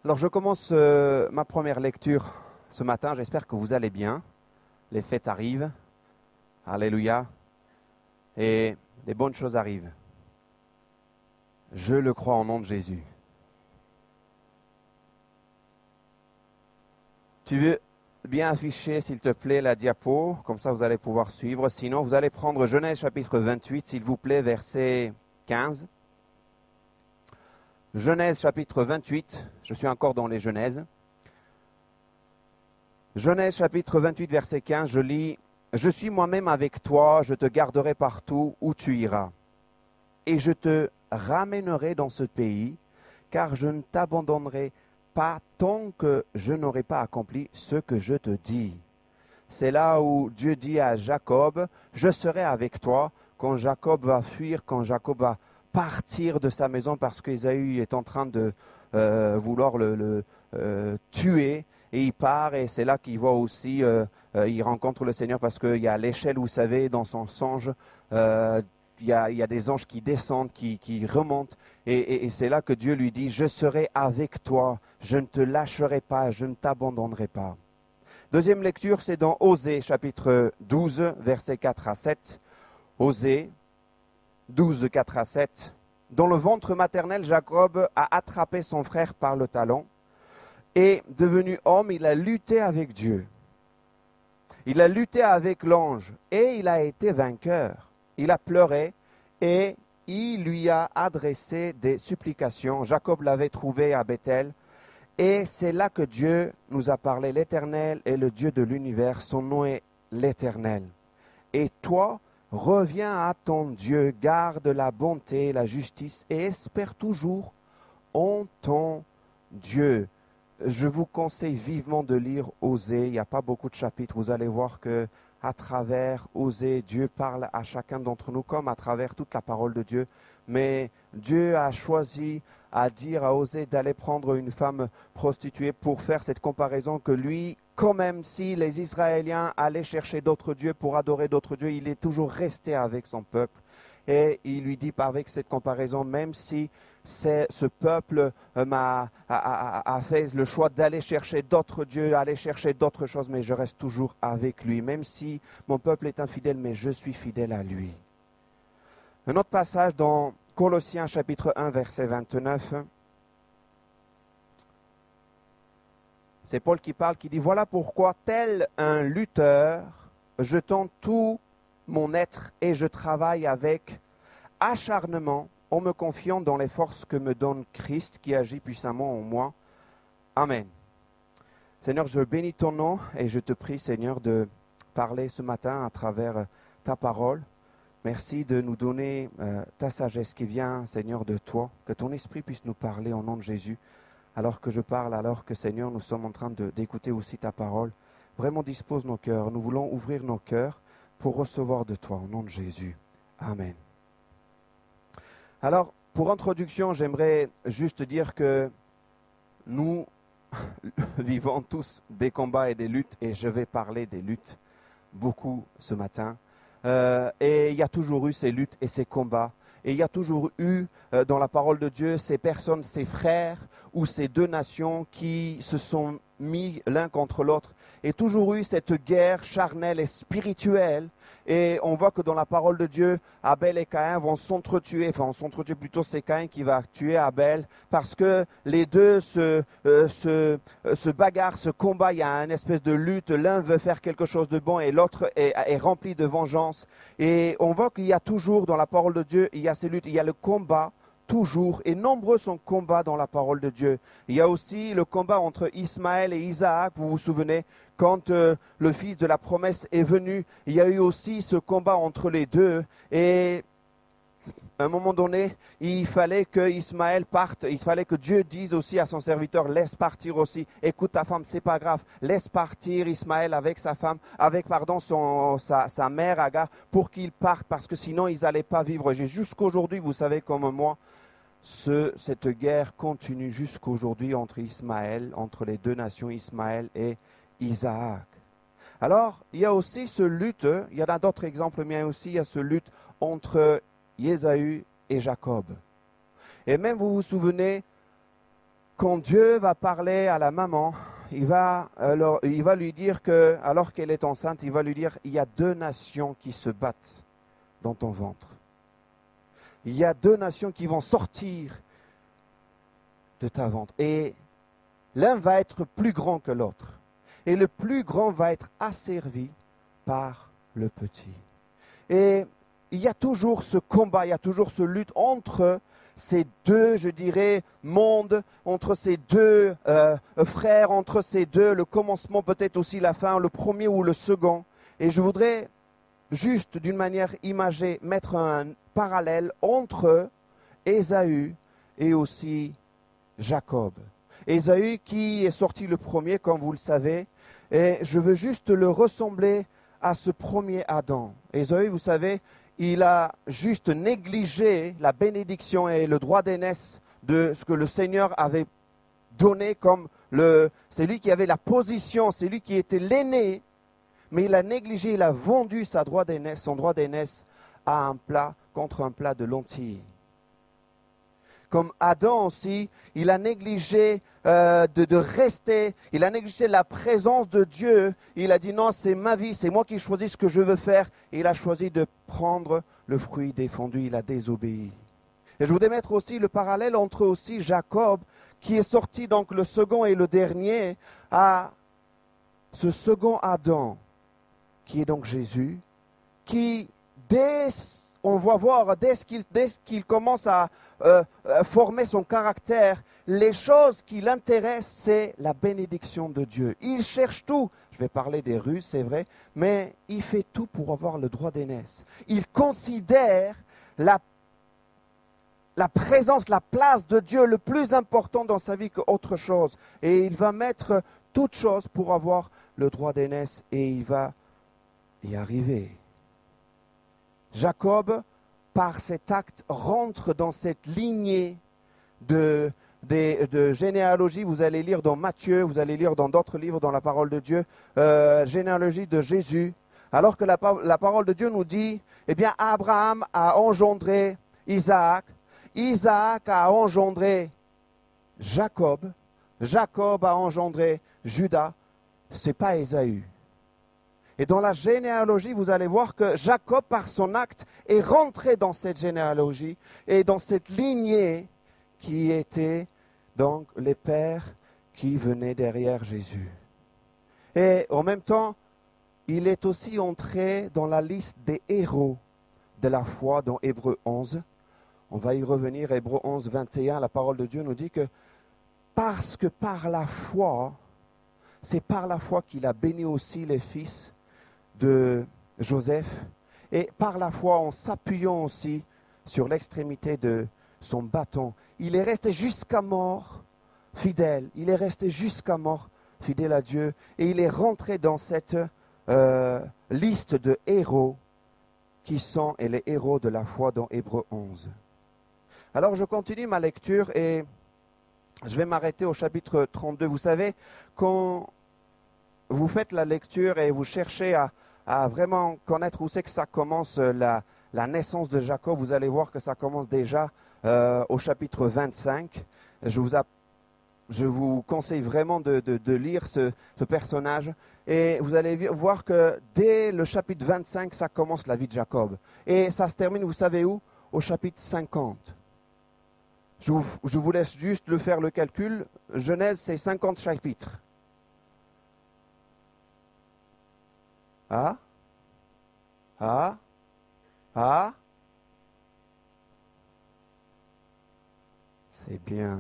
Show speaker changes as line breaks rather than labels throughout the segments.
Alors je commence ma première lecture ce matin, j'espère que vous allez bien. Les fêtes arrivent, alléluia, et les bonnes choses arrivent. Je le crois au nom de Jésus. Tu veux bien afficher s'il te plaît la diapo, comme ça vous allez pouvoir suivre. Sinon vous allez prendre Genèse chapitre 28 s'il vous plaît, verset 15. Genèse chapitre 28, je suis encore dans les Genèses. Genèse chapitre 28 verset 15, je lis « Je suis moi-même avec toi, je te garderai partout où tu iras, et je te ramènerai dans ce pays, car je ne t'abandonnerai pas tant que je n'aurai pas accompli ce que je te dis. » C'est là où Dieu dit à Jacob « Je serai avec toi quand Jacob va fuir, quand Jacob va partir de sa maison parce qu'Ésaü est en train de vouloir le tuer. » Et il part et c'est là qu'il voit aussi, il rencontre le Seigneur parce qu'il y a l'échelle, vous savez, dans son songe, il y a des anges qui descendent, qui remontent. Et c'est là que Dieu lui dit, je serai avec toi, je ne te lâcherai pas, je ne t'abandonnerai pas. Deuxième lecture, c'est dans Osée, chapitre 12, versets 4 à 7. Osée 12, 4 à 7. Dans le ventre maternel, Jacob a attrapé son frère par le talon. Et devenu homme, il a lutté avec Dieu. Il a lutté avec l'ange et il a été vainqueur. Il a pleuré et il lui a adressé des supplications. Jacob l'avait trouvé à Bethel et c'est là que Dieu nous a parlé. L'Éternel est le Dieu de l'univers, son nom est l'Éternel. Et toi, reviens à ton Dieu, garde la bonté, la justice et espère toujours en ton Dieu. Je vous conseille vivement de lire Osée. Il n'y a pas beaucoup de chapitres. Vous allez voir que à travers Osée, Dieu parle à chacun d'entre nous comme à travers toute la parole de Dieu. Mais Dieu a choisi à dire à Osée d'aller prendre une femme prostituée pour faire cette comparaison que lui, quand même si les Israéliens allaient chercher d'autres dieux pour adorer d'autres dieux, il est toujours resté avec son peuple. Et il lui dit avec cette comparaison, même si ce peuple a fait le choix d'aller chercher d'autres dieux, d'aller chercher d'autres choses, mais je reste toujours avec lui. Même si mon peuple est infidèle, mais je suis fidèle à lui. Un autre passage dans Colossiens chapitre 1, verset 29. C'est Paul qui parle, qui dit « Voilà pourquoi, tel un lutteur, je tente tout mon être et je travaille avec acharnement en me confiant dans les forces que me donne Christ qui agit puissamment en moi. Amen. » Seigneur, je bénis ton nom et je te prie, Seigneur, de parler ce matin à travers ta parole. Merci de nous donner ta sagesse qui vient, Seigneur, de toi. Que ton esprit puisse nous parler au nom de Jésus. Alors que je parle, alors que, Seigneur, nous sommes en train d'écouter aussi ta parole. Vraiment dispose nos cœurs. Nous voulons ouvrir nos cœurs pour recevoir de toi au nom de Jésus. Amen. Alors, pour introduction, j'aimerais juste dire que nous vivons tous des combats et des luttes, et je vais parler des luttes beaucoup ce matin. Et il y a toujours eu ces luttes et ces combats. Et il y a toujours eu dans la parole de Dieu ces personnes, ces frères ou ces deux nations qui se sont mis l'un contre l'autre. Et toujours eu cette guerre charnelle et spirituelle. Et on voit que dans la parole de Dieu, Abel et Caïn vont s'entretuer. Enfin, on s'entretue plutôt, c'est Caïn qui va tuer Abel. Parce que les deux se bagarrent, se combattent. Il y a une espèce de lutte. L'un veut faire quelque chose de bon et l'autre est rempli de vengeance. Et on voit qu'il y a toujours dans la parole de Dieu, il y a ces luttes, il y a le combat. Toujours, et nombreux sont combats dans la parole de Dieu. Il y a aussi le combat entre Ismaël et Isaac, vous vous souvenez, quand le fils de la promesse est venu, il y a eu aussi ce combat entre les deux, et à un moment donné, il fallait que Ismaël parte, il fallait que Dieu dise aussi à son serviteur, laisse partir aussi, écoute ta femme, c'est pas grave, laisse partir Ismaël avec sa femme, avec sa mère Agar, pour qu'il parte, parce que sinon ils n'allaient pas vivre. Jusqu'aujourd'hui, vous savez comme moi, cette guerre continue jusqu'aujourd'hui entre entre les deux nations, Ismaël et Isaac. Alors, il y a aussi ce lutte, il y en a d'autres exemples, mais il y a ce lutte entre Ésaü et Jacob. Et même vous vous souvenez, quand Dieu va parler à la maman, il va lui dire que, alors qu'elle est enceinte, il va lui dire, il y a 2 nations qui se battent dans ton ventre. Il y a 2 nations qui vont sortir de ta ventre. Et l'un va être plus grand que l'autre. Et le plus grand va être asservi par le petit. Et il y a toujours ce combat, il y a toujours ce lutte entre ces 2, je dirais, mondes, entre ces 2 frères, entre ces 2, le commencement, peut-être aussi la fin, le premier ou le second. Et je voudrais juste, d'une manière imagée, mettre un parallèle entre Ésaü et aussi Jacob. Ésaü qui est sorti le premier, comme vous le savez, et je veux juste le ressembler à ce premier Adam. Ésaü, vous savez, il a juste négligé la bénédiction et le droit d'aînesse de ce que le Seigneur avait donné comme c'est lui qui avait la position, c'est lui qui était l'aîné, mais il a négligé, il a vendu son droit d'aînesse à un plat contre un plat de lentilles. Comme Adam aussi, il a négligé de rester, il a négligé la présence de Dieu. Il a dit non, c'est ma vie, c'est moi qui choisis ce que je veux faire. Et il a choisi de prendre le fruit défendu, il a désobéi. Et je voudrais mettre aussi le parallèle entre aussi Jacob, qui est sorti donc le second et le dernier, à ce second Adam, qui est donc Jésus, qui on va voir dès qu'il commence à former son caractère, les choses qui l'intéressent, c'est la bénédiction de Dieu. Il cherche tout. Je vais parler des Russes, c'est vrai, mais il fait tout pour avoir le droit d'aînesse. Il considère la présence, la place de Dieu le plus important dans sa vie qu'autre chose. Et il va mettre toute chose pour avoir le droit d'aînesse et il va y arriver. Jacob, par cet acte, rentre dans cette lignée de généalogie. Vous allez lire dans Matthieu, vous allez lire dans d'autres livres, dans la parole de Dieu, généalogie de Jésus. Alors que la parole de Dieu nous dit, eh bien, Abraham a engendré Isaac, Isaac a engendré Jacob, Jacob a engendré Judas, ce n'est pas Ésaü. Et dans la généalogie, vous allez voir que Jacob, par son acte, est rentré dans cette généalogie et dans cette lignée qui était donc les pères qui venaient derrière Jésus. Et en même temps, il est aussi entré dans la liste des héros de la foi dans Hébreux 11. On va y revenir, Hébreux 11, 21, la parole de Dieu nous dit que parce que par la foi, c'est par la foi qu'il a béni aussi les fils de Joseph, et par la foi en s'appuyant aussi sur l'extrémité de son bâton, il est resté jusqu'à mort fidèle, il est resté jusqu'à mort fidèle à Dieu, et il est rentré dans cette liste de héros qui sont les héros de la foi dans Hébreux 11. Alors je continue ma lecture et je vais m'arrêter au chapitre 32. Vous savez, quand vous faites la lecture et vous cherchez à vraiment connaître où c'est que ça commence la naissance de Jacob, vous allez voir que ça commence déjà au chapitre 25. Je vous conseille vraiment de lire ce personnage. Et vous allez voir que dès le chapitre 25, ça commence la vie de Jacob. Et ça se termine, vous savez où? Au chapitre 50. Je vous laisse juste faire le calcul. Genèse, c'est 50 chapitres. Ah? C'est bien.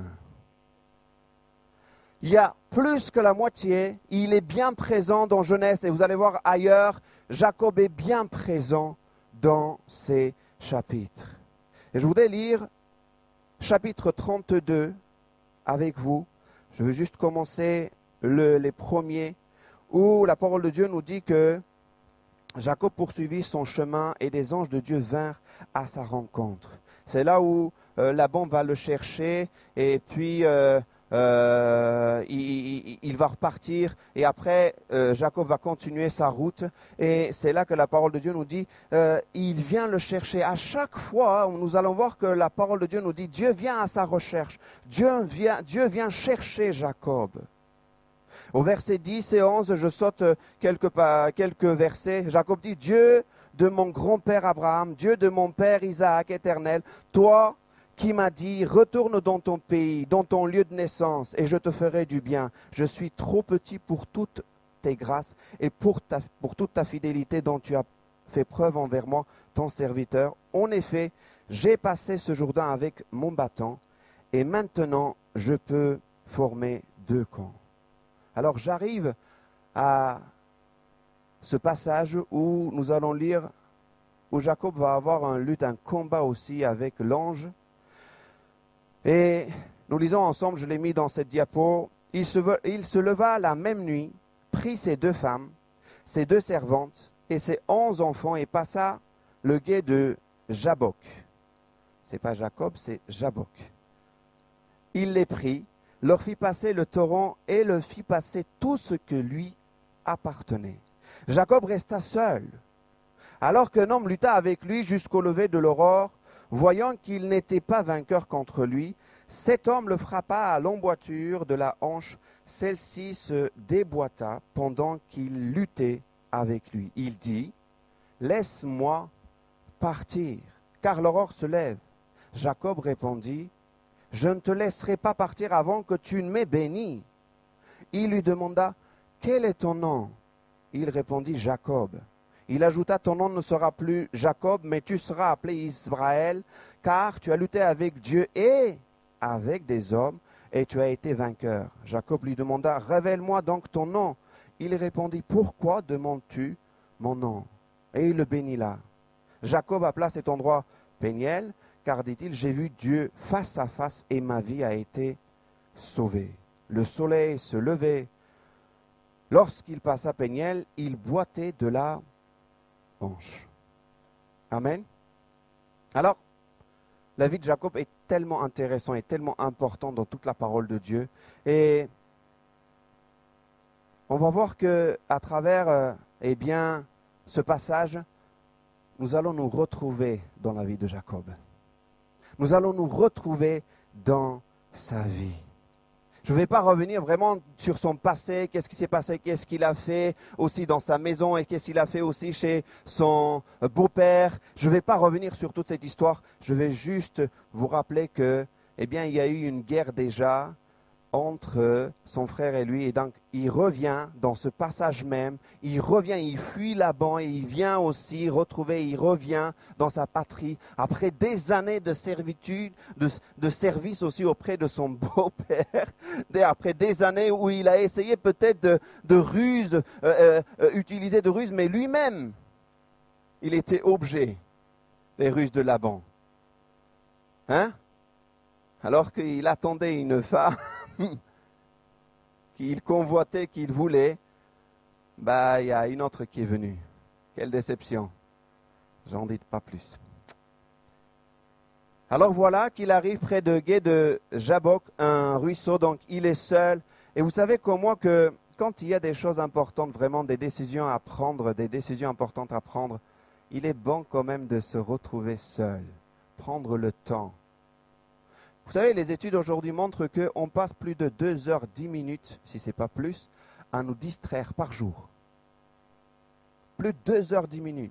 Il y a plus que la moitié, il est bien présent dans Genèse, et vous allez voir ailleurs, Jacob est bien présent dans ces chapitres. Et je voudrais lire chapitre 32 avec vous. Je veux juste commencer les premiers, où la parole de Dieu nous dit que Jacob poursuivit son chemin et des anges de Dieu vinrent à sa rencontre. C'est là où Laban va le chercher et puis il va repartir et après Jacob va continuer sa route et c'est là que la parole de Dieu nous dit il vient le chercher. À chaque fois, nous allons voir que la parole de Dieu nous dit Dieu vient à sa recherche. Dieu vient chercher Jacob. Au verset 10 et 11, je saute quelques versets. Jacob dit Dieu de mon grand-père Abraham, Dieu de mon père Isaac éternel, toi qui m'as dit, retourne dans ton pays, dans ton lieu de naissance, et je te ferai du bien. Je suis trop petit pour toutes tes grâces et pour toute ta fidélité dont tu as fait preuve envers moi, ton serviteur. En effet, j'ai passé ce Jourdain avec mon bâton, et maintenant je peux former 2 camps. Alors j'arrive à ce passage où nous allons lire, où Jacob va avoir un combat aussi avec l'ange. Et nous lisons ensemble, je l'ai mis dans cette diapo, il se leva la même nuit, prit ses 2 femmes, ses 2 servantes et ses 11 enfants et passa le gué de Jabbok. C'est pas Jacob, c'est Jabbok. Il les prit, leur fit passer le torrent et leur fit passer tout ce que lui appartenait. Jacob resta seul, alors qu'un homme lutta avec lui jusqu'au lever de l'aurore. Voyant qu'il n'était pas vainqueur contre lui, cet homme le frappa à l'emboîture de la hanche. Celle-ci se déboîta pendant qu'il luttait avec lui. Il dit, « Laisse-moi partir, car l'aurore se lève. » Jacob répondit, « Je ne te laisserai pas partir avant que tu ne m'aies béni. » Il lui demanda, « Quel est ton nom ?» Il répondit, « Jacob. » Il ajouta, ton nom ne sera plus Jacob, mais tu seras appelé Israël, car tu as lutté avec Dieu et avec des hommes, et tu as été vainqueur. Jacob lui demanda, révèle-moi donc ton nom. Il répondit, pourquoi demandes-tu mon nom? Et il le bénit là. Jacob appela cet endroit Péniel, car dit-il, j'ai vu Dieu face à face et ma vie a été sauvée. Le soleil se levait. Lorsqu'il passa Péniel, il boitait de la hanche. Amen. Alors, la vie de Jacob est tellement intéressante et tellement importante dans toute la parole de Dieu. Et on va voir que à travers ce passage, nous allons nous retrouver dans la vie de Jacob. Nous allons nous retrouver dans sa vie. Je ne vais pas revenir vraiment sur son passé, qu'est-ce qui s'est passé, qu'est-ce qu'il a fait aussi dans sa maison et qu'est-ce qu'il a fait aussi chez son beau-père. Je ne vais pas revenir sur toute cette histoire. Je vais juste vous rappeler que, il y a eu une guerre déjà entre son frère et lui. Et donc, il revient dans ce passage même. Il revient, il fuit Laban et il vient aussi retrouver, il revient dans sa patrie. Après des années de servitude, de service aussi auprès de son beau-père. Après des années où il a essayé peut-être utiliser de ruse, mais lui-même, il était objet des ruses de Laban. Hein? Alors qu'il attendait une femme qu'il convoitait, qu'il voulait, il y a une autre qui est venue. Quelle déception. J'en dis pas plus. Alors voilà qu'il arrive près de gué de Jabbok, un ruisseau, donc il est seul. Et vous savez comme moi que quand il y a des choses importantes, vraiment des décisions à prendre, des décisions importantes à prendre, il est bon quand même de se retrouver seul, prendre le temps. Vous savez, les études aujourd'hui montrent qu'on passe plus de 2h10, si ce n'est pas plus, à nous distraire par jour. Plus de 2h10.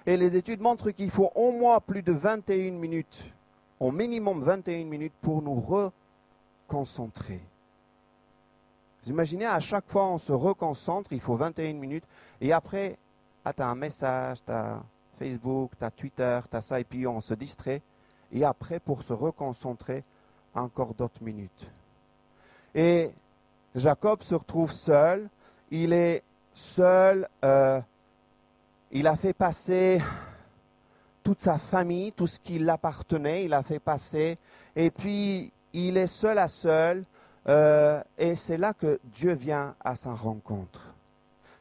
Et les études montrent qu'il faut au moins plus de 21 minutes, au minimum 21 minutes pour nous reconcentrer. Vous imaginez, à chaque fois on se reconcentre, il faut 21 minutes, et après, tu as un message, tu as Facebook, tu as Twitter, tu as ça, et puis on se distrait. Et après, pour se reconcentrer, encore d'autres minutes. Et Jacob se retrouve seul. Il est seul. Il a fait passer toute sa famille, tout ce qui l'appartenait. Il a fait passer. Et puis, il est seul à seul. Et c'est là que Dieu vient à sa rencontre.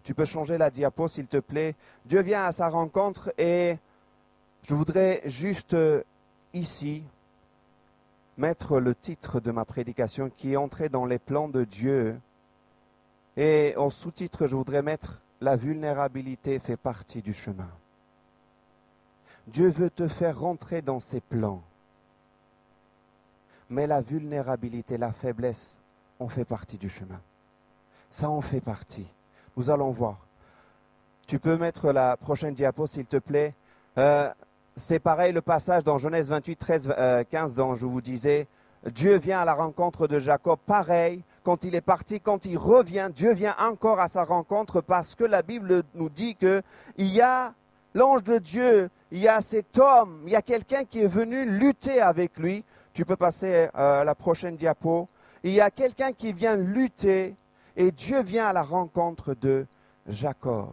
Tu peux changer la diapo, s'il te plaît. Dieu vient à sa rencontre et je voudrais juste... ici, mettre le titre de ma prédication qui est entré dans les plans de Dieu. Et en sous-titre, je voudrais mettre la vulnérabilité fait partie du chemin. Dieu veut te faire rentrer dans ses plans. Mais la vulnérabilité, la faiblesse, on fait partie du chemin. Ça en fait partie. Nous allons voir. Tu peux mettre la prochaine diapo, s'il te plaît. C'est pareil le passage dans Genèse 28, 13, 15, dont je vous disais, Dieu vient à la rencontre de Jacob. Pareil, quand il est parti, quand il revient, Dieu vient encore à sa rencontre parce que la Bible nous dit qu'il y a l'ange de Dieu, il y a cet homme, il y a quelqu'un qui est venu lutter avec lui. Tu peux passer à la prochaine diapo. Il y a quelqu'un qui vient lutter et Dieu vient à la rencontre de Jacob.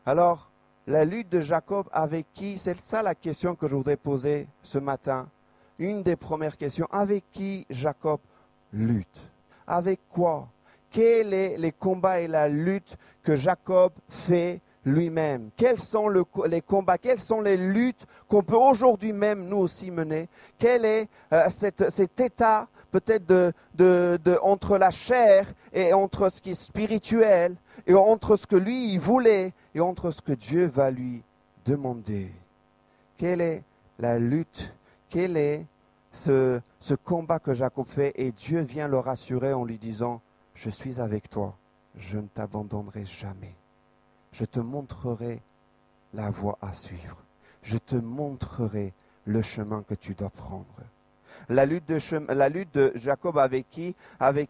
Alors, la lutte de Jacob avec qui? C'est ça la question que je voudrais poser ce matin. Une des premières questions. Avec qui Jacob lutte? Avec quoi? Quels sont les combats et la lutte que Jacob fait lui-même? Quels sont les combats? Quelles sont les luttes qu'on peut aujourd'hui même nous aussi mener? Quel est cet état peut-être entre la chair et entre ce qui est spirituel et entre ce que lui il voulait et entre ce que Dieu va lui demander? Quelle est la lutte? Quel est ce combat que Jacob fait? Et Dieu vient le rassurer en lui disant, je suis avec toi, je ne t'abandonnerai jamais. Je te montrerai la voie à suivre. Je te montrerai le chemin que tu dois prendre. La lutte de Jacob avec qui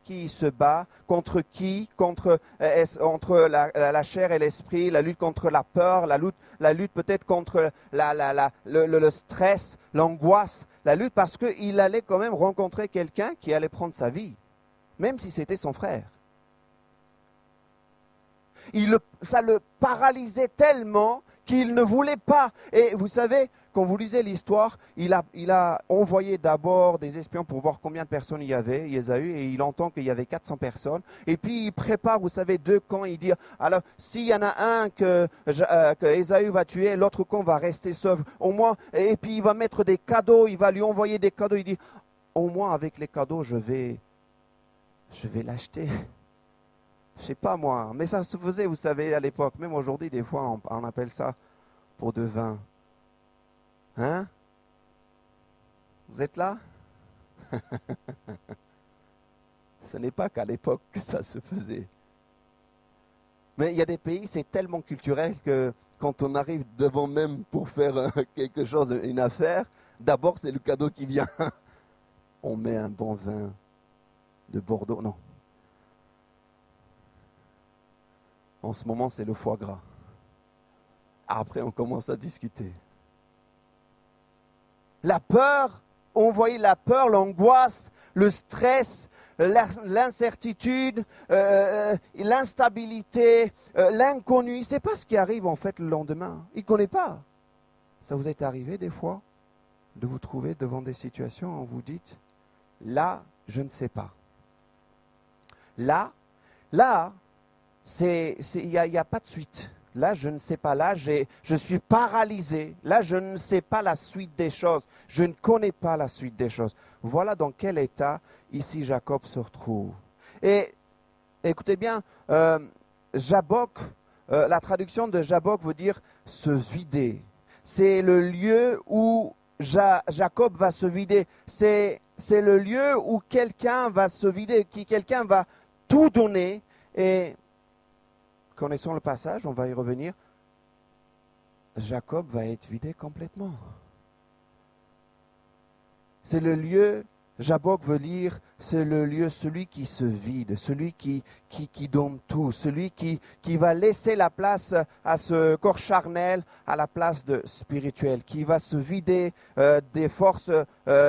il se bat, contre qui, entre la chair et l'esprit, la lutte contre la peur, la lutte peut-être contre le stress, l'angoisse, la lutte parce qu'il allait quand même rencontrer quelqu'un qui allait prendre sa vie, même si c'était son frère. Ça le paralysait tellement qu'il ne voulait pas. Et vous savez, quand vous lisez l'histoire, il a envoyé d'abord des espions pour voir combien de personnes il y avait, Ésaü, et il entend qu'il y avait 400 personnes. Et puis il prépare, vous savez, 2 camps. Il dit, alors s'il y en a un que Ésaü va tuer, l'autre camp va rester sauve. Au moins, et puis il va mettre des cadeaux, il va lui envoyer des cadeaux. Il dit, au moins avec les cadeaux, je vais l'acheter. Je sais pas moi, mais ça se faisait, vous savez, à l'époque. Même aujourd'hui, des fois, on appelle ça pour de vin. Hein? Vous êtes là? Ce n'est pas qu'à l'époque que ça se faisait. Mais il y a des pays, c'est tellement culturel que quand on arrive devant même pour faire quelque chose, une affaire, d'abord c'est le cadeau qui vient. On met un bon vin de Bordeaux, non. En ce moment, c'est le foie gras. Après, on commence à discuter. La peur, on voyait la peur, l'angoisse, le stress, l'incertitude, l'instabilité, l'inconnu. Il ne sait pas ce qui arrive en fait le lendemain. Il ne connaît pas. Ça vous est arrivé des fois de vous trouver devant des situations où vous dites, là, je ne sais pas. Là, il n'y a pas de suite. Là, je ne sais pas. Là, je suis paralysé. Là, je ne sais pas la suite des choses. Je ne connais pas la suite des choses. Voilà dans quel état ici Jacob se retrouve. Et écoutez bien, Jabok, la traduction de Jabok veut dire se vider. C'est le lieu où Jacob va se vider. C'est le lieu où quelqu'un va se vider, quelqu'un va tout donner. Et connaissons le passage, on va y revenir. Jacob va être vidé complètement. C'est le lieu, Jabok veut dire, c'est le lieu, celui qui se vide, celui qui donne tout, celui qui va laisser la place à ce corps charnel, à la place de spirituel, qui va se vider des forces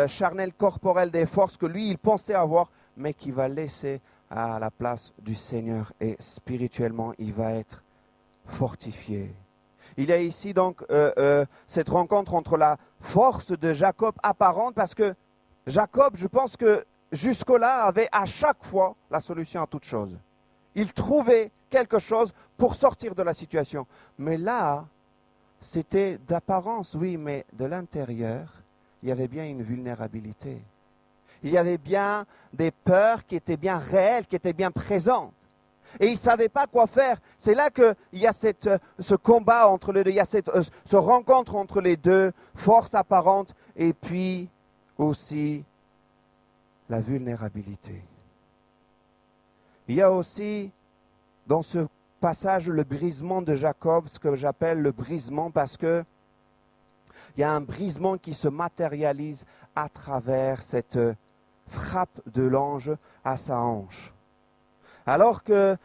charnelles, corporelles, des forces que lui, il pensait avoir, mais qui va laisser à la place du Seigneur et spirituellement, il va être fortifié. Il y a ici donc cette rencontre entre la force de Jacob apparente, parce que Jacob, je pense que jusque-là, avait à chaque fois la solution à toute chose. Il trouvait quelque chose pour sortir de la situation. Mais là, c'était d'apparence, oui, mais de l'intérieur, il y avait bien une vulnérabilité. Il y avait bien des peurs qui étaient bien réelles, qui étaient bien présentes. Et il ne savait pas quoi faire. C'est là qu'il y a ce combat entre les deux, il y a ce rencontre entre les deux, force apparente, et puis aussi la vulnérabilité. Il y a aussi dans ce passage le brisement de Jacob, ce que j'appelle le brisement, parce que il y a un brisement qui se matérialise à travers cette frappe de l'ange à sa hanche. Alors que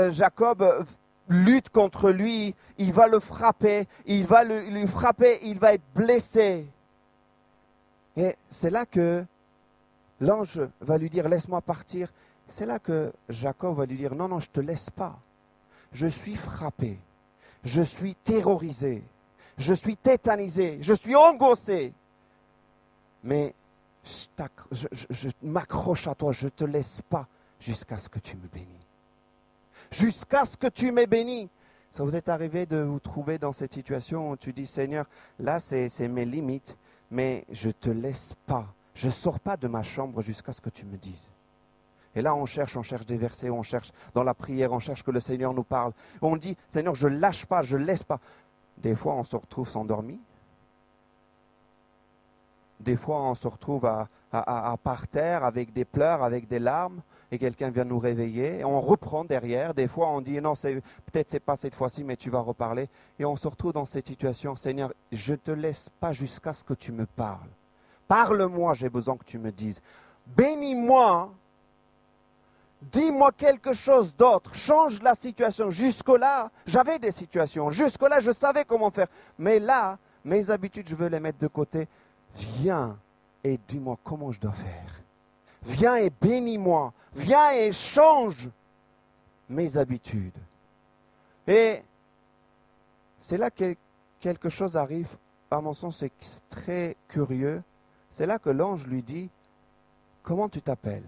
Jacob lutte contre lui, il va le frapper, il va lui frapper, il va être blessé. Et c'est là que l'ange va lui dire, laisse-moi partir. C'est là que Jacob va lui dire, non, non, je ne te laisse pas. Je suis frappé, je suis terrorisé, je suis tétanisé, je suis angoissé. Mais je m'accroche à toi, je ne te laisse pas jusqu'à ce que tu me bénis. Jusqu'à ce que tu m'aies béni. Ça vous est arrivé de vous trouver dans cette situation où tu dis, Seigneur, là c'est mes limites, mais je ne te laisse pas. Je ne sors pas de ma chambre jusqu'à ce que tu me dises. Et là on cherche des versets, on cherche dans la prière, on cherche que le Seigneur nous parle. On dit, Seigneur, je ne lâche pas, je ne laisse pas. Des fois on se retrouve s'endormi. Des fois on se retrouve par terre avec des pleurs, avec des larmes. Et quelqu'un vient nous réveiller, et on reprend derrière. Des fois, on dit, non, peut-être c'est pas cette fois-ci, mais tu vas reparler. Et on se retrouve dans cette situation, Seigneur, je ne te laisse pas jusqu'à ce que tu me parles. Parle-moi, j'ai besoin que tu me dises. Bénis-moi, dis-moi quelque chose d'autre, change la situation. Jusque-là, j'avais des situations, jusque-là, je savais comment faire. Mais là, mes habitudes, je veux les mettre de côté. Viens et dis-moi comment je dois faire. Viens et bénis-moi. Viens et change mes habitudes. Et c'est là que quelque chose arrive, à mon sens, c'est très curieux. C'est là que l'ange lui dit, comment tu t'appelles?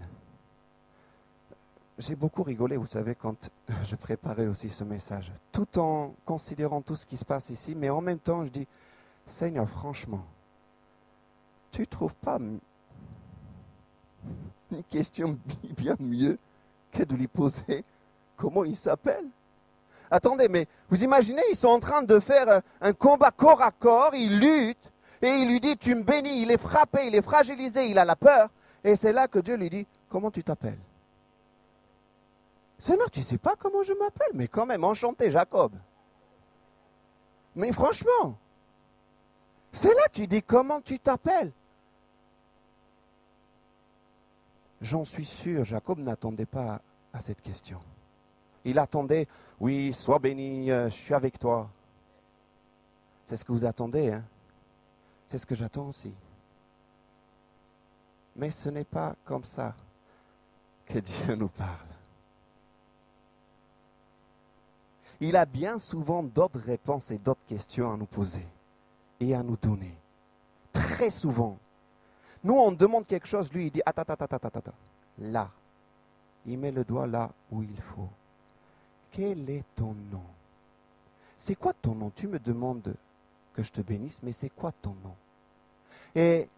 J'ai beaucoup rigolé, vous savez, quand je préparais aussi ce message, tout en considérant tout ce qui se passe ici, mais en même temps, je dis, Seigneur, franchement, tu ne trouves pas une question bien mieux que de lui poser comment il s'appelle? Attendez, mais vous imaginez, ils sont en train de faire un combat corps à corps, ils luttent, et il lui dit, tu me bénis, il est frappé, il est fragilisé, il a la peur. Et c'est là que Dieu lui dit, comment tu t'appelles? Seigneur, tu ne sais pas comment je m'appelle, mais quand même, enchanté Jacob. Mais franchement, c'est là qu'il dit, comment tu t'appelles? J'en suis sûr, Jacob n'attendait pas à cette question. Il attendait, oui, sois béni, je suis avec toi. C'est ce que vous attendez, hein? C'est ce que j'attends aussi. Mais ce n'est pas comme ça que Dieu nous parle. Il a bien souvent d'autres réponses et d'autres questions à nous poser et à nous donner. Très souvent. Nous, on demande quelque chose, lui, il dit, attends, là. Il met le doigt là où il faut. Quel est ton nom? C'est quoi ton nom? Tu me demandes que je te bénisse, mais c'est quoi ton nom? Et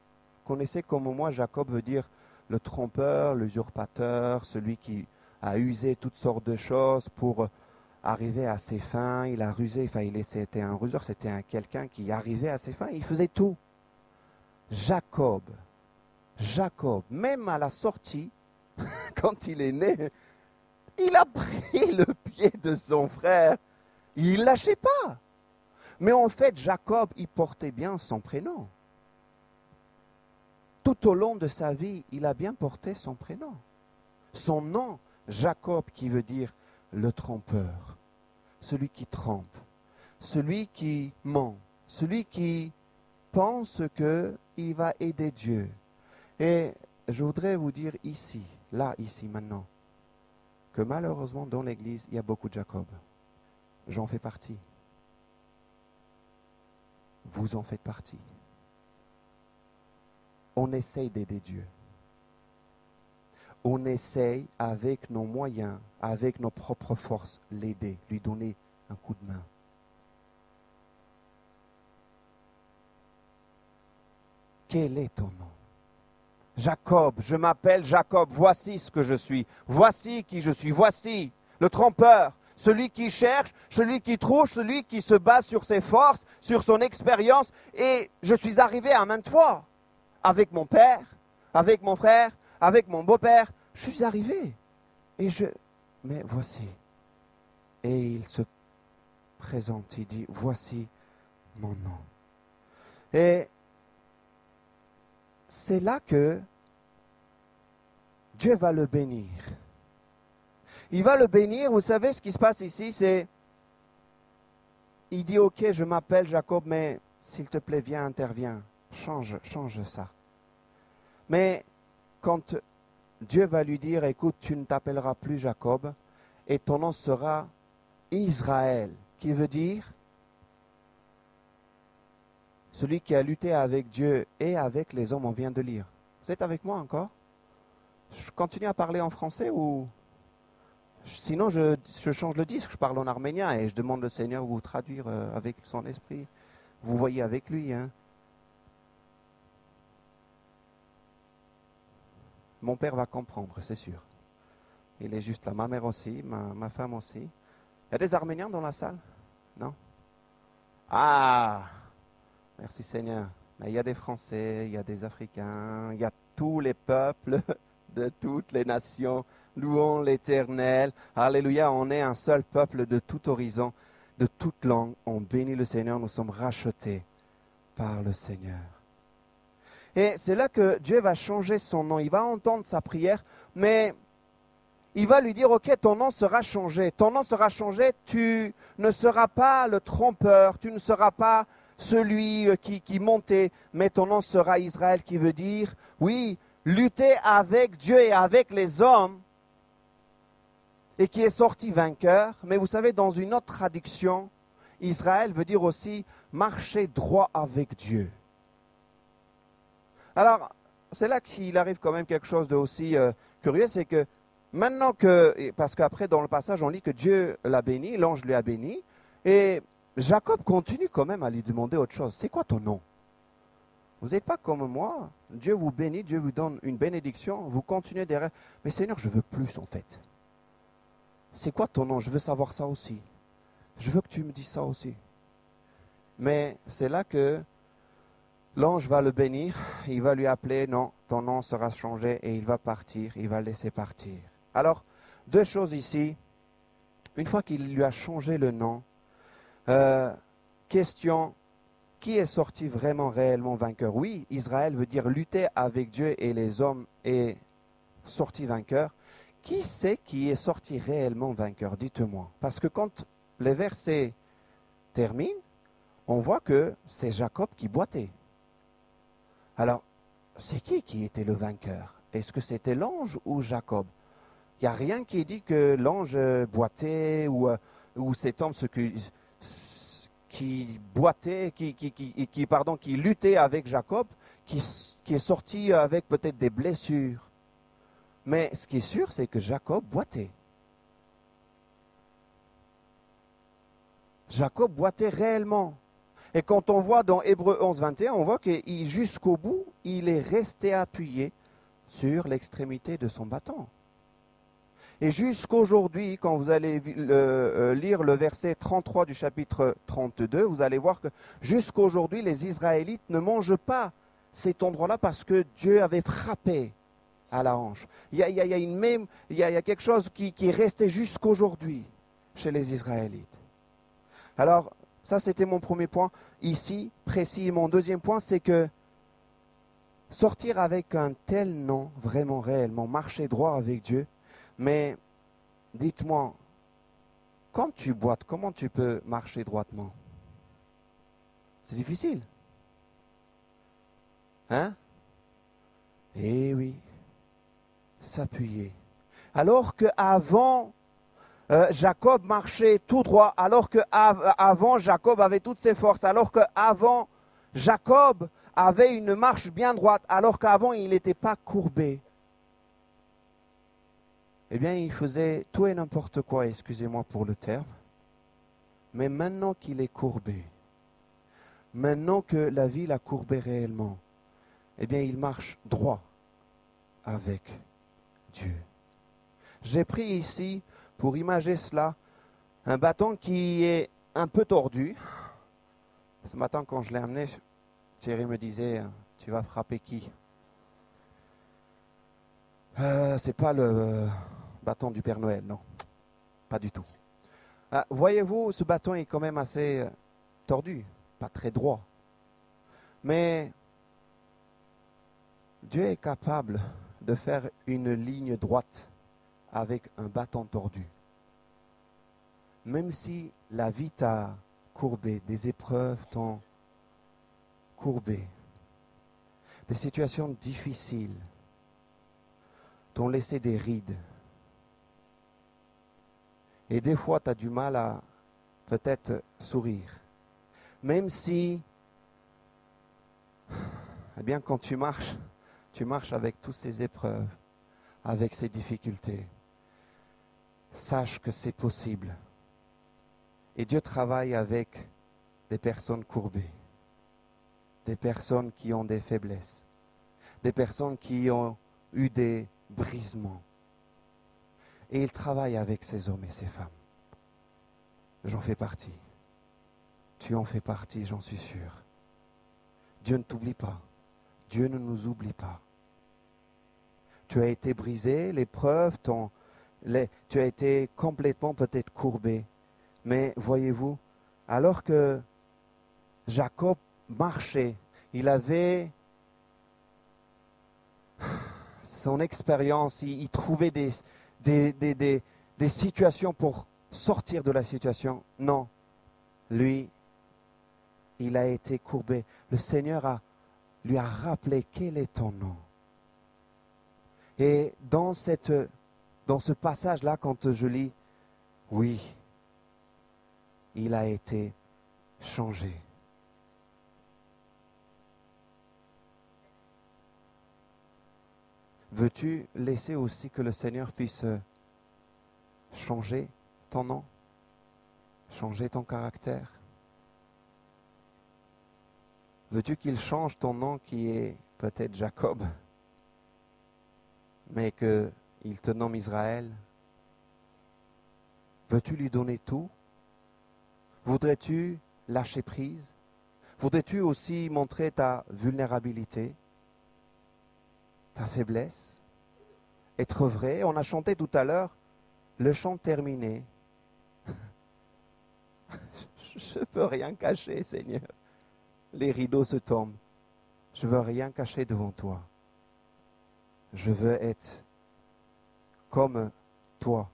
connaissez comme moi, Jacob veut dire le trompeur, l'usurpateur, celui qui a usé toutes sortes de choses pour arriver à ses fins. Il a rusé, c'était un ruseur, c'était quelqu'un qui arrivait à ses fins, il faisait tout. Jacob, même à la sortie, quand il est né, il a pris le pied de son frère. Il ne lâchait pas. Mais en fait, Jacob, il portait bien son prénom. Tout au long de sa vie, il a bien porté son prénom. Son nom, Jacob, qui veut dire le trompeur, celui qui trompe, celui qui ment, celui qui pense qu'il va aider Dieu. Et je voudrais vous dire ici, maintenant, que malheureusement dans l'Église, il y a beaucoup de Jacob. J'en fais partie. Vous en faites partie. On essaye d'aider Dieu. On essaye avec nos moyens, avec nos propres forces, l'aider, lui donner un coup de main. Quel est ton nom? Jacob, je m'appelle Jacob, voici ce que je suis, voici qui je suis, voici le trompeur, celui qui cherche, celui qui trouve, celui qui se base sur ses forces, sur son expérience, et je suis arrivé à maintes fois, avec mon père, avec mon frère, avec mon beau-père, je suis arrivé, mais voici, et il se présente, il dit, voici mon nom. Et c'est là que Dieu va le bénir. Il va le bénir, vous savez ce qui se passe ici, c'est, il dit, ok, je m'appelle Jacob, mais s'il te plaît, viens, interviens, change ça. Mais quand Dieu va lui dire, écoute, tu ne t'appelleras plus Jacob, et ton nom sera Israël, qui veut dire celui qui a lutté avec Dieu et avec les hommes, on vient de lire. Vous êtes avec moi encore? Je continue à parler en français ou... Sinon, je change le disque, je parle en arménien et je demande au Seigneur de vous traduire avec son esprit. Vous voyez avec lui. Hein? Mon père va comprendre, c'est sûr. Il est juste là. Ma mère aussi, ma femme aussi. Il y a des Arméniens dans la salle? Non? Ah! Merci Seigneur. Mais il y a des Français, il y a des Africains, il y a tous les peuples de toutes les nations. Louons l'Éternel. Alléluia, on est un seul peuple de tout horizon, de toute langue. On bénit le Seigneur, nous sommes rachetés par le Seigneur. Et c'est là que Dieu va changer son nom. Il va entendre sa prière, mais il va lui dire, ok, ton nom sera changé. Ton nom sera changé, tu ne seras pas le trompeur, tu ne seras pas celui qui montait, mais ton nom sera Israël, qui veut dire, oui, lutter avec Dieu et avec les hommes, et qui est sorti vainqueur. Mais vous savez, dans une autre traduction, Israël veut dire aussi marcher droit avec Dieu. Alors, c'est là qu'il arrive quand même quelque chose d'aussi curieux, c'est que maintenant que, parce qu'après dans le passage on lit que Dieu l'a béni, l'ange lui a béni, et Jacob continue quand même à lui demander autre chose. C'est quoi ton nom? Vous n'êtes pas comme moi, Dieu vous bénit, Dieu vous donne une bénédiction, vous continuez derrière. Mais Seigneur, je veux plus en fait. C'est quoi ton nom? Je veux savoir ça aussi. Je veux que tu me dises ça aussi. Mais c'est là que l'ange va le bénir, il va lui appeler, non, ton nom sera changé et il va partir, il va le laisser partir. Alors, deux choses ici. Une fois qu'il lui a changé le nom, question, qui est sorti vraiment réellement vainqueur? Oui, Israël veut dire lutter avec Dieu et les hommes est sorti vainqueur. Qui c'est qui est sorti réellement vainqueur? Dites-moi. Parce que quand les versets terminent, on voit que c'est Jacob qui boitait. Alors, c'est qui était le vainqueur? Est-ce que c'était l'ange ou Jacob? Il n'y a rien qui dit que l'ange boitait ou cet homme qui boitait, qui luttait avec Jacob, qui est sorti avec peut-être des blessures. Mais ce qui est sûr, c'est que Jacob boitait. Jacob boitait réellement. Et quand on voit dans Hébreux 11, 21, on voit que jusqu'au bout, il est resté appuyé sur l'extrémité de son bâton. Et jusqu'aujourd'hui, quand vous allez lire le verset 33 du chapitre 32, vous allez voir que jusqu'aujourd'hui, les Israélites ne mangent pas cet endroit-là parce que Dieu avait frappé à la hanche. Il y a quelque chose qui est resté jusqu'aujourd'hui chez les Israélites. Alors, ça c'était mon premier point ici, précis. Et mon deuxième point, c'est que sortir avec un tel nom, vraiment réellement, marcher droit avec Dieu. Mais dites-moi, quand tu boites, comment tu peux marcher droitement? C'est difficile. Hein? Eh oui, s'appuyer. Alors qu'avant, Jacob marchait tout droit, alors qu'avant, Jacob avait toutes ses forces, alors qu'avant, Jacob avait une marche bien droite, alors qu'avant, il n'était pas courbé. Eh bien, il faisait tout et n'importe quoi, excusez-moi pour le terme. Mais maintenant qu'il est courbé, maintenant que la vie l'a courbé réellement, eh bien, il marche droit avec Dieu. J'ai pris ici, pour imager cela, un bâton qui est un peu tordu. Ce matin, quand je l'ai amené, Thierry me disait, tu vas frapper qui? C'est pas le bâton du Père Noël, non. Pas du tout. Voyez-vous, ce bâton est quand même assez tordu, pas très droit. Mais Dieu est capable de faire une ligne droite avec un bâton tordu. Même si la vie t'a courbé, des épreuves t'ont courbé, des situations difficiles t'ont laissé des rides. Et des fois, tu as du mal à peut-être sourire. Même si, eh bien, quand tu marches avec toutes ces épreuves, avec ces difficultés. Sache que c'est possible. Et Dieu travaille avec des personnes courbées, des personnes qui ont des faiblesses, des personnes qui ont eu des brisements. Et il travaille avec ces hommes et ces femmes. J'en fais partie. Tu en fais partie, j'en suis sûr. Dieu ne t'oublie pas. Dieu ne nous oublie pas. Tu as été brisé, l'épreuve, tu as été complètement peut-être courbé. Mais voyez-vous, alors que Jacob marchait, il avait son expérience, il trouvait des situations pour sortir de la situation. Non, lui, il a été courbé. Le Seigneur lui a rappelé quel est ton nom. Et dans ce passage-là, quand je lis, oui, il a été changé. Veux-tu laisser aussi que le Seigneur puisse changer ton nom, changer ton caractère? Veux-tu qu'il change ton nom qui est peut-être Jacob, mais qu'il te nomme Israël? Veux-tu lui donner tout? Voudrais-tu lâcher prise? Voudrais-tu aussi montrer ta vulnérabilité, ta faiblesse? Être vrai? On a chanté tout à l'heure, le chant terminé. Je ne peux rien cacher, Seigneur. Les rideaux se tombent. Je ne veux rien cacher devant toi. Je veux être comme toi.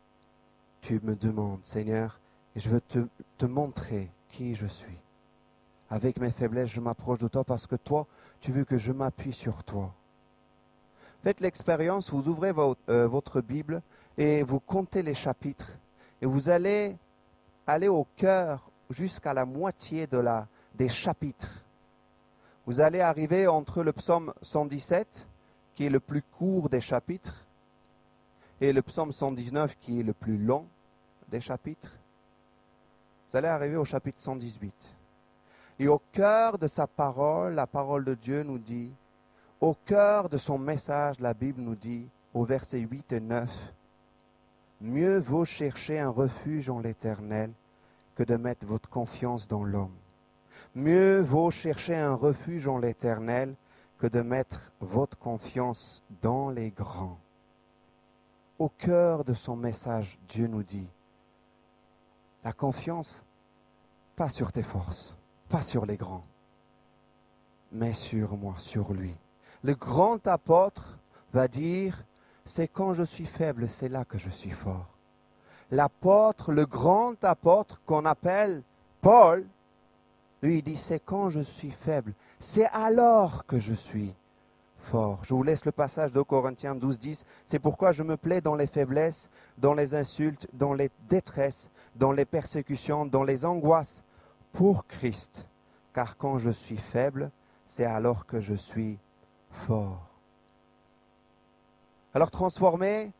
Tu me demandes, Seigneur, et je veux te montrer qui je suis. Avec mes faiblesses, je m'approche de toi parce que toi, tu veux que je m'appuie sur toi. Faites l'expérience, vous ouvrez votre Bible et vous comptez les chapitres. Et vous allez aller au cœur jusqu'à la moitié des chapitres. Vous allez arriver entre le psaume 117, qui est le plus court des chapitres, et le psaume 119, qui est le plus long des chapitres. Vous allez arriver au chapitre 118. Et au cœur de sa parole, la parole de Dieu nous dit, au cœur de son message, la Bible nous dit, au verset 8 et 9, « Mieux vaut chercher un refuge en l'Éternel que de mettre votre confiance dans l'homme. Mieux vaut chercher un refuge en l'Éternel que de mettre votre confiance dans les grands. » Au cœur de son message, Dieu nous dit, la confiance, pas sur tes forces, pas sur les grands, mais sur moi, sur lui. Le grand apôtre va dire, c'est quand je suis faible, c'est là que je suis fort. L'apôtre, le grand apôtre qu'on appelle Paul, lui il dit, c'est quand je suis faible, c'est alors que je suis fort. Je vous laisse le passage de Corinthiens 12, 10. C'est pourquoi je me plais dans les faiblesses, dans les insultes, dans les détresses, dans les persécutions, dans les angoisses, pour Christ. Car quand je suis faible, c'est alors que je suis fort. Alors transformer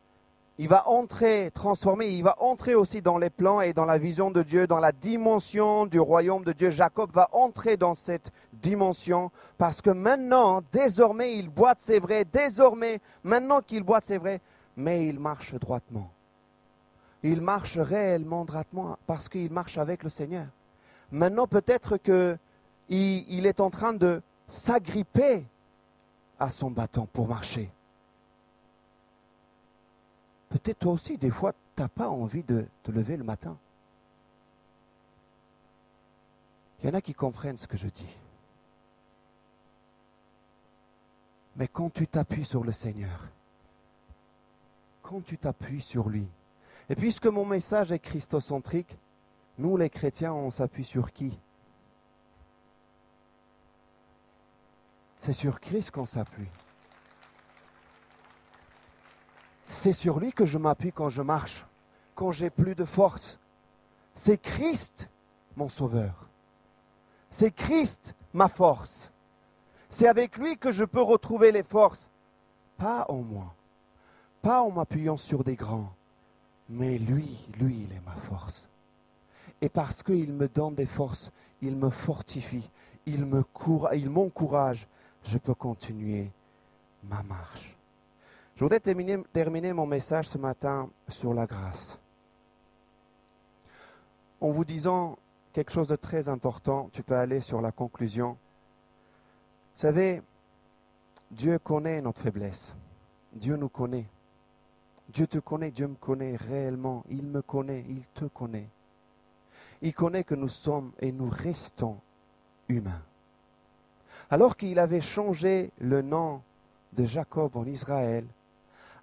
il va entrer, transformer, il va entrer aussi dans les plans et dans la vision de Dieu, dans la dimension du royaume de Dieu. Jacob va entrer dans cette dimension parce que maintenant, désormais, il boite, c'est vrai, désormais, maintenant qu'il boite, c'est vrai, mais il marche droitement. Il marche réellement droitement parce qu'il marche avec le Seigneur. Maintenant, peut-être qu'il est en train de s'agripper à son bâton pour marcher. Peut-être toi aussi, des fois, tu n'as pas envie de te lever le matin. Il y en a qui comprennent ce que je dis. Mais quand tu t'appuies sur le Seigneur, quand tu t'appuies sur lui, et puisque mon message est christocentrique, nous les chrétiens, on s'appuie sur qui? C'est sur Christ qu'on s'appuie. C'est sur lui que je m'appuie quand je marche, quand j'ai plus de force. C'est Christ, mon sauveur. C'est Christ, ma force. C'est avec lui que je peux retrouver les forces. Pas en moi, pas en m'appuyant sur des grands, mais lui, il est ma force. Et parce qu'il me donne des forces, il me fortifie, il m'encourage, je peux continuer ma marche. Je voudrais terminer mon message ce matin sur la grâce. En vous disant quelque chose de très important, tu peux aller sur la conclusion. Vous savez, Dieu connaît notre faiblesse. Dieu nous connaît. Dieu te connaît, Dieu me connaît réellement. Il me connaît, il te connaît. Il connaît que nous sommes et nous restons humains. Alors qu'il avait changé le nom de Jacob en Israël,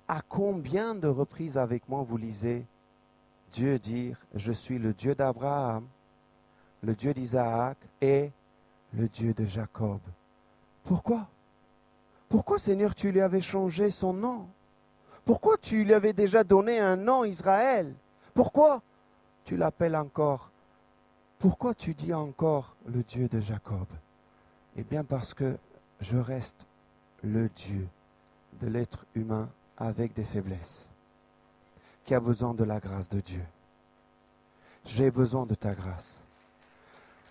à combien de reprises avec moi vous lisez Dieu dire, je suis le Dieu d'Abraham, le Dieu d'Isaac et le Dieu de Jacob. Pourquoi? Pourquoi, Seigneur, tu lui avais changé son nom? Pourquoi tu lui avais déjà donné un nom, Israël? Pourquoi tu l'appelles encore? Pourquoi tu dis encore le Dieu de Jacob? Eh bien parce que je reste le Dieu de l'être humain avec des faiblesses, qui a besoin de la grâce de Dieu. J'ai besoin de ta grâce.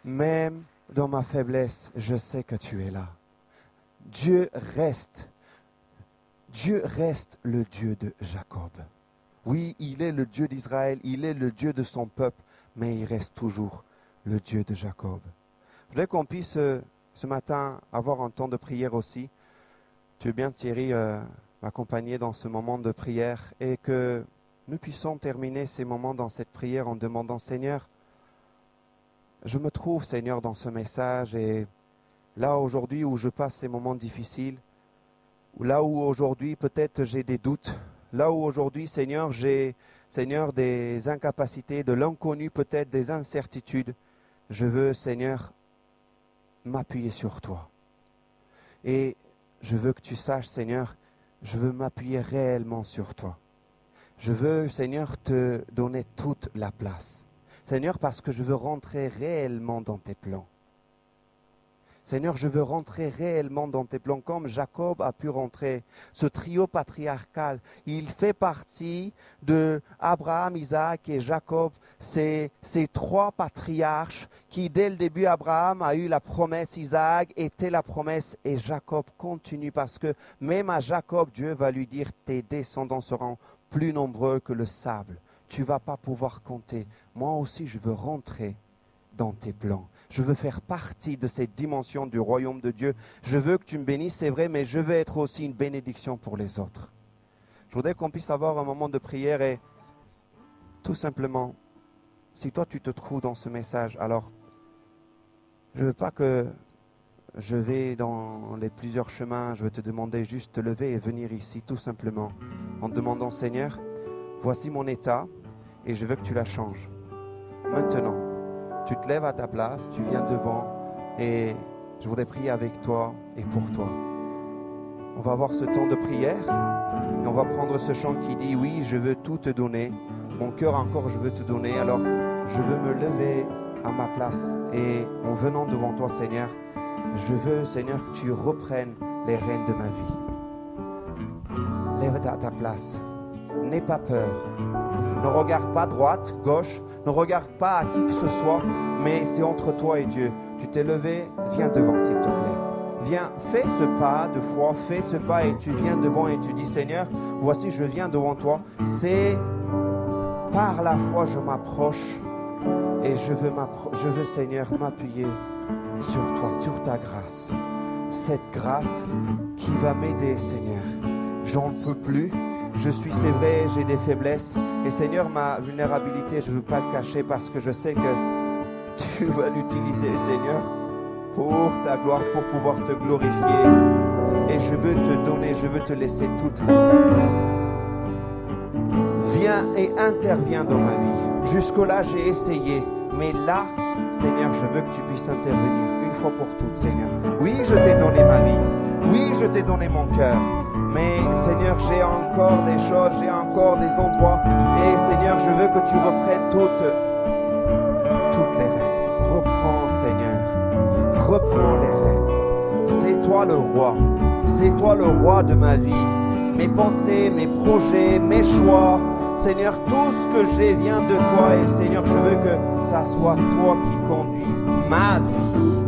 Même dans ma faiblesse, je sais que tu es là. Dieu reste le Dieu de Jacob. Oui, il est le Dieu d'Israël, il est le Dieu de son peuple, mais il reste toujours le Dieu de Jacob. Je voudrais qu'on puisse ce matin avoir un temps de prière aussi. Tu veux bien, Thierry, m'accompagner dans ce moment de prière et que nous puissions terminer ces moments dans cette prière en demandant, Seigneur, je me trouve, Seigneur, dans ce message et là aujourd'hui où je passe ces moments difficiles, ou là où aujourd'hui peut-être j'ai des doutes, là où aujourd'hui, Seigneur, j'ai, Seigneur, des incapacités, de l'inconnu peut-être, des incertitudes, je veux, Seigneur, m'appuyer sur toi. Et je veux que tu saches, Seigneur, je veux m'appuyer réellement sur toi. Je veux, Seigneur, te donner toute la place. Seigneur, parce que je veux rentrer réellement dans tes plans. Seigneur, je veux rentrer réellement dans tes plans comme Jacob a pu rentrer. Ce trio patriarcal, il fait partie de Abraham, Isaac et Jacob. Ces trois patriarches qui, dès le début, Abraham a eu la promesse, Isaac était la promesse et Jacob continue parce que même à Jacob, Dieu va lui dire, tes descendants seront plus nombreux que le sable. Tu ne vas pas pouvoir compter. Moi aussi, je veux rentrer dans tes plans. Je veux faire partie de cette dimension du royaume de Dieu. Je veux que tu me bénisses, c'est vrai, mais je veux être aussi une bénédiction pour les autres. Je voudrais qu'on puisse avoir un moment de prière et tout simplement, si toi tu te trouves dans ce message, alors je ne veux pas que je vais dans les plusieurs chemins, je veux te demander juste de te lever et venir ici tout simplement en demandant, Seigneur, voici mon état et je veux que tu la changes. Maintenant, tu te lèves à ta place, tu viens devant et je voudrais prier avec toi et pour toi. On va avoir ce temps de prière et on va prendre ce chant qui dit, oui, je veux tout te donner. Mon cœur encore, je veux te donner. Alors, je veux me lever à ma place et en venant devant toi, Seigneur, je veux, Seigneur, que tu reprennes les rênes de ma vie. Lève-toi à ta place. n'aie pas peur. Ne regarde pas droite, gauche, ne regarde pas à qui que ce soit, mais c'est entre toi et Dieu. Tu t'es levé, viens devant s'il te plaît. Viens, fais ce pas de foi, fais ce pas et tu viens devant et tu dis Seigneur, voici je viens devant toi. C'est par la foi je m'approche et je veux Seigneur m'appuyer sur toi, sur ta grâce. Cette grâce qui va m'aider Seigneur. J'en peux plus. Je suis, c'est vrai, j'ai des faiblesses. Et Seigneur, ma vulnérabilité, je ne veux pas le cacher parce que je sais que tu vas l'utiliser, Seigneur, pour ta gloire, pour pouvoir te glorifier. Et je veux te donner, je veux te laisser toute la place. Viens et interviens dans ma vie. Jusque-là, j'ai essayé. Mais là, Seigneur, je veux que tu puisses intervenir une fois pour toutes, Seigneur. Oui, je t'ai donné ma vie. Oui, je t'ai donné mon cœur. Mais Seigneur, j'ai encore des choses, j'ai encore des endroits. Et Seigneur, je veux que tu reprennes toutes les rênes. Reprends, Seigneur. Reprends les rênes. C'est toi le roi. C'est toi le roi de ma vie. Mes pensées, mes projets, mes choix. Seigneur, tout ce que j'ai vient de toi. Et Seigneur, je veux que ça soit toi qui conduise ma vie.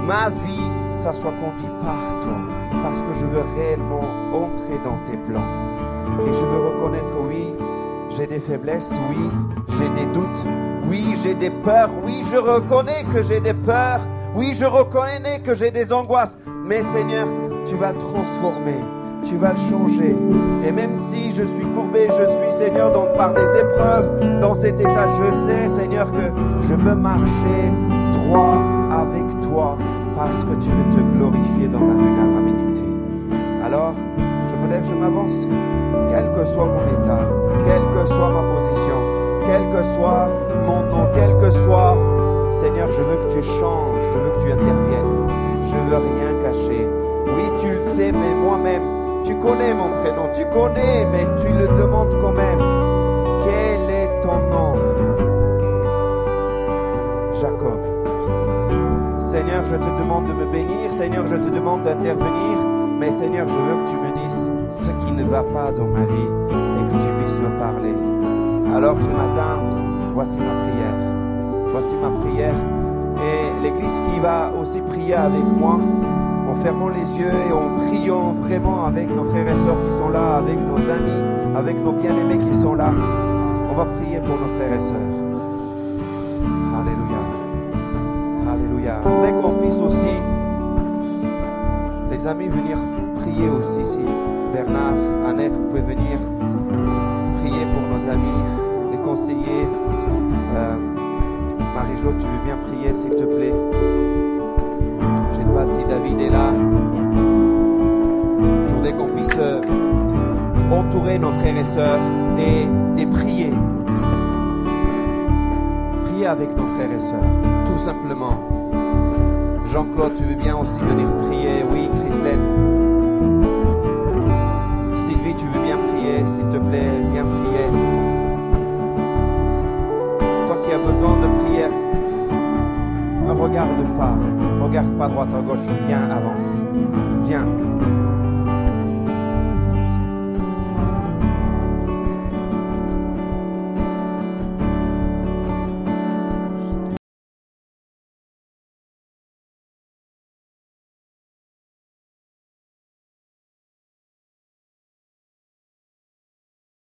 Ma vie, ça soit conduit par toi. Parce que je veux réellement entrer dans tes plans. Et je veux reconnaître, oui, j'ai des faiblesses, oui, j'ai des doutes, oui, j'ai des peurs, oui, je reconnais que j'ai des peurs, oui, je reconnais que j'ai des angoisses. Mais Seigneur, tu vas le transformer, tu vas le changer. Et même si je suis courbé, je suis, Seigneur, par des épreuves, dans cet état, je sais, Seigneur, que je veux marcher droit avec toi. Parce que tu veux te glorifier dans ma vulnérabilité. Alors, je me lève, je m'avance. Quel que soit mon état, quelle que soit ma position, quel que soit mon nom, quel que soit, Seigneur, je veux que tu changes, je veux que tu interviennes. Je veux rien cacher. Oui, tu le sais, mais moi-même, tu connais mon prénom, tu connais, mais tu le demandes quand même. Quel est ton nom? Jacob. Seigneur, je te demande de me bénir. Seigneur, je te demande d'intervenir. Mais Seigneur, je veux que tu me dises ce qui ne va pas dans ma vie et que tu puisses me parler. Alors ce matin, voici ma prière. Voici ma prière. Et l'Église qui va aussi prier avec moi, en fermant les yeux et en priant vraiment avec nos frères et sœurs qui sont là, avec nos amis, avec nos bien-aimés qui sont là. On va prier pour nos frères et sœurs. Alléluia. Alléluia. Je voudrais qu'on puisse aussi, les amis, venir prier aussi. Si Bernard, Annette, vous pouvez venir prier pour nos amis, les conseillers. Marie-Jo, tu veux bien prier, s'il te plaît? Je ne sais pas si David est là. Je voudrais qu'on puisse entourer nos frères et sœurs et prier. Prier avec nos frères et sœurs, tout simplement. Jean-Claude, tu veux bien aussi venir prier? Oui, Christelle. Sylvie, tu veux bien prier? S'il te plaît, viens prier. Toi qui as besoin de prière, ne regarde pas droite à gauche, viens, avance. Viens.